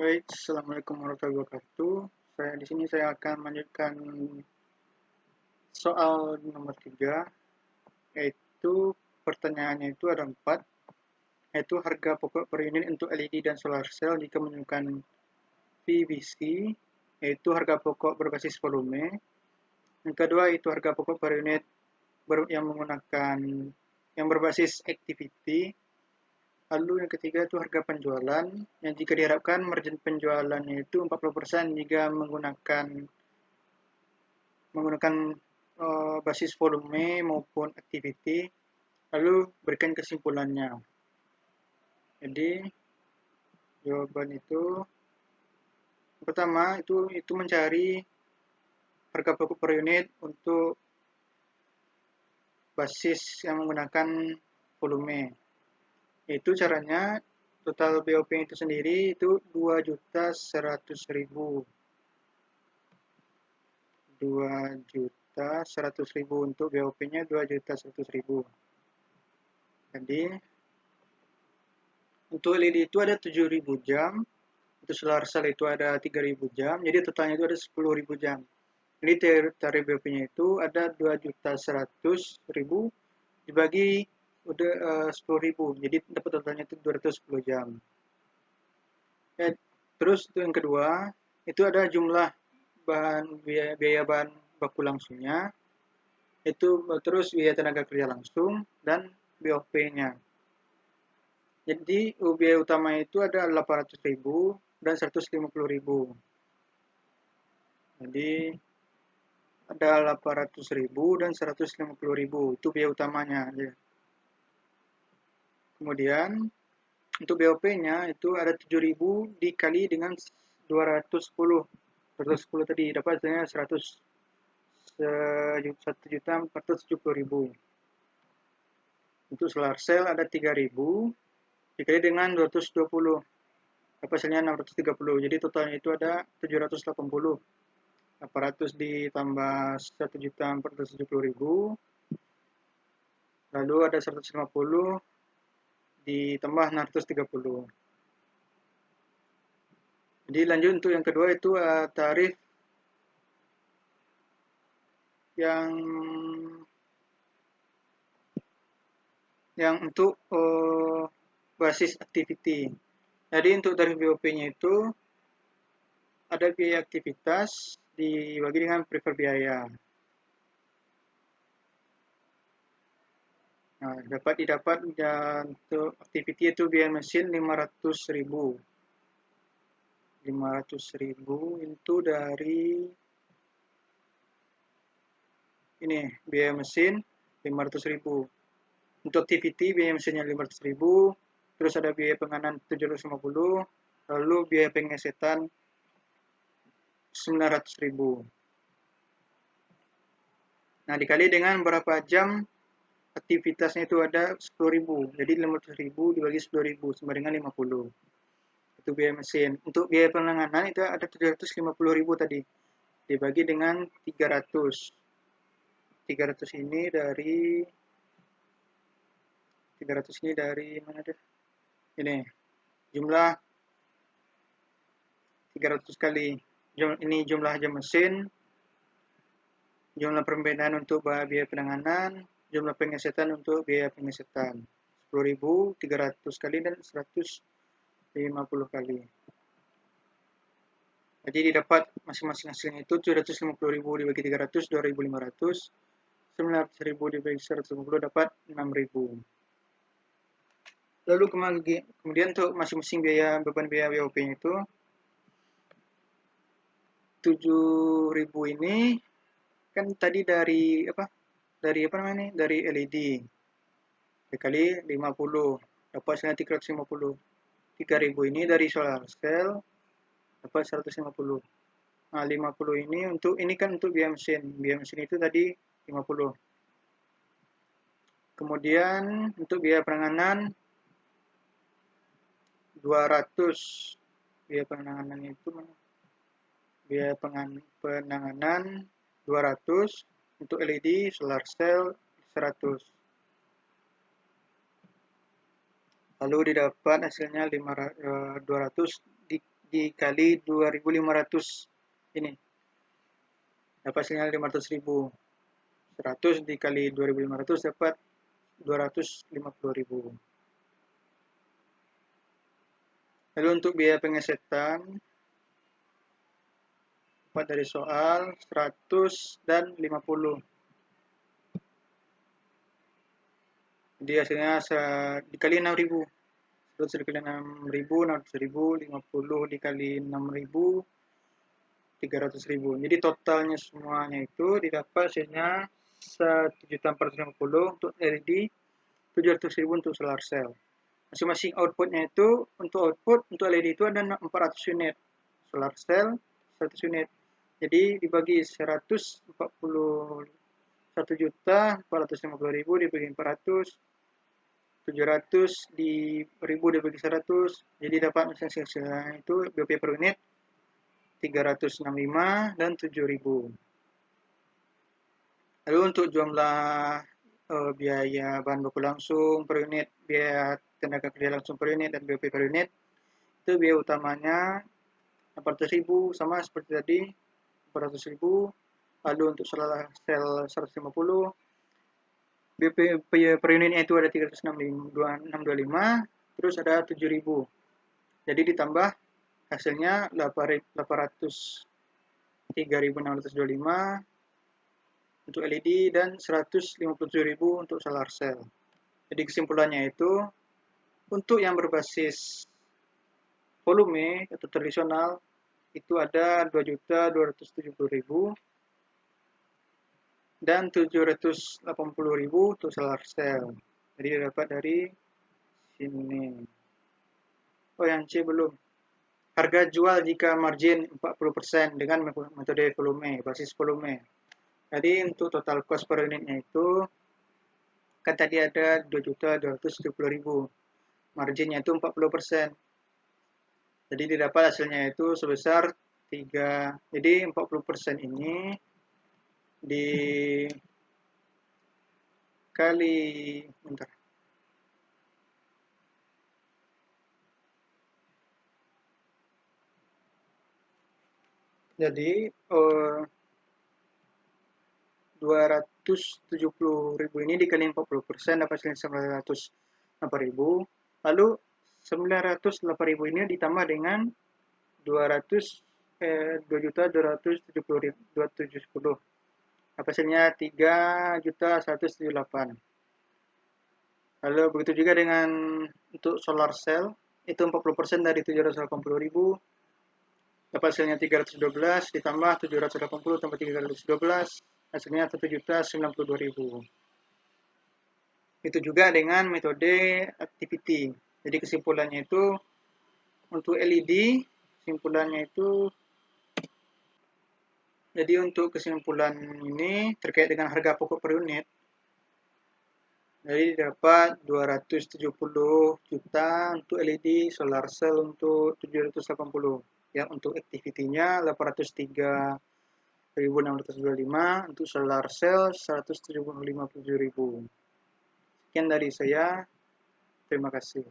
Baik, Assalamualaikum warahmatullahi wabarakatuh. Di sini saya akan melanjutkan soal nomor 3, yaitu pertanyaannya itu ada 4, yaitu harga pokok per unit untuk LED dan solar cell jika menggunakan PVC, yaitu harga pokok berbasis volume. Yang kedua itu harga pokok per unit yang berbasis activity. Lalu yang ketiga itu harga penjualan, yang jika diharapkan margin penjualannya itu 40% jika menggunakan basis volume maupun activity, lalu berikan kesimpulannya. Jadi jawaban itu pertama itu mencari harga pokok per unit untuk basis yang menggunakan volume. Itu caranya total BOP itu sendiri itu 2.100.000. 2.100.000 untuk BOP-nya 2.100.000. Jadi untuk LED itu ada 7.000 jam, untuk solar cell itu ada 3.000 jam, jadi totalnya itu ada 10.000 jam. Jadi tarif BOP-nya itu ada 2.100.000 dibagi udah 10.000, jadi dapat totalnya itu 210 jam. Ya, terus itu yang kedua, itu ada jumlah biaya bahan baku langsungnya, itu terus biaya tenaga kerja langsung dan BOP-nya. Jadi biaya utama itu ada 800.000 dan 150.000. Jadi ada 800.000 dan 150.000 itu biaya utamanya. Kemudian untuk BOP-nya itu ada 7.000 dikali dengan 210. 210 tadi dapat hasilnya 1.470.000. Untuk solar cell ada 3.000 dikali dengan 220. Dapat hasilnya 630. Jadi totalnya itu ada 780. 800 ditambah 1.470.000, lalu ada 150 ditambah 630. Jadi lanjut untuk yang kedua itu tarif yang untuk basis activity. Jadi untuk tarif BOP-nya itu ada biaya aktivitas dibagi dengan prefer biaya. Nah, didapat untuk activity itu biaya mesin 500.000. 500.000 itu dari ini biaya mesin 500.000. Untuk activity biaya mesinnya 500.000, terus ada biaya penganan 750, lalu biaya pengesetan 900.000. Nah, dikali dengan berapa jam aktivitasnya itu ada 10.000. Jadi 500.000 dibagi 10.000 sama dengan 50. Itu biaya mesin. Untuk biaya penanganan itu ada 750.000 tadi. Dibagi dengan 300. 300 ini dari mana deh? Ini jumlah 300 kali. Ini jumlah jam mesin, jumlah pembinaan untuk biaya penanganan, jumlah pengesetan untuk biaya pengesetan. 10.000, 300 kali dan 150 kali. Jadi didapat masing-masing hasilnya itu 750.000 dibagi 300, 2.500. 900.000 dibagi 150 dapat 6.000. Lalu kemudian untuk masing-masing beban biaya BOP-nya itu 7.000 ini kan tadi dari Dari LED. Dikali 50 dapat 350. 3.000 ini dari solar cell dapat 150. Nah, 50 ini kan untuk biaya mesin. Biaya mesin itu tadi 50. Kemudian untuk biaya penanganan 200. Biaya penanganan itu biaya penanganan 200, untuk LED solar cell 100. Lalu didapat hasilnya 200 dikali 2.500 ini. Dapat hasilnya 500.000. 100 dikali 2.500 dapat 250.000. Lalu untuk biaya pengesetan dapat dari soal 100 dan 50. Jadi hasilnya dikali 6.000. 100 dikali 6.000, 600.000, 50 dikali 6.000, 300.000. Jadi totalnya semuanya itu didapat hasilnya 1.450.000 untuk LED, 700.000 untuk solar cell. Masing-masing outputnya itu, untuk output untuk LED itu ada 400 unit, solar cell 100 unit. Jadi dibagi 141.450.000 dibagi 400, 700 di 1000 dibagi 100, jadi dapat hasilnya itu BOP per unit 365 dan 7.000. Lalu untuk jumlah biaya bahan baku langsung per unit, biaya tenaga kerja langsung per unit, dan BOP per unit, itu biaya utamanya 400.000 sama seperti tadi, 400.000. Lalu untuk solar cell 150, BOP per unitnya itu ada 306.625, terus ada 7.000. Jadi ditambah hasilnya 803.625 untuk LED dan 157.000 untuk solar cell. Jadi kesimpulannya itu, untuk yang berbasis volume atau tradisional itu ada 2.270.000 dan 780.000 untuk solar cell. Jadi dapat dari sini. Oh, yang C belum. Harga jual jika margin 40% dengan metode volume, basis volume. Jadi untuk total cost per unitnya itu, kan tadi ada 2.270.000. Marginnya itu 40%. Jadi didapat hasilnya itu sebesar 3. Jadi 40% ini dikali, bentar. Jadi 270.000 ini dikali 40% dapat hasilnya 908.000. Lalu 908.000 ini ditambah dengan 2.270.000 hasilnya 3.178. Lalu begitu juga dengan untuk solar cell, itu 40% dari 780.000, dapat hasilnya 312 ditambah 780 tambah 312, hasilnya 1.092.000. Itu juga dengan metode activity. Jadi kesimpulannya itu, untuk LED, kesimpulannya itu, jadi untuk kesimpulan ini terkait dengan harga pokok per unit, jadi dapat 270 juta untuk LED, solar cell untuk 780. Yang untuk activity-nya 803.625, untuk solar cell 175.000. Sekian dari saya. Terima kasih.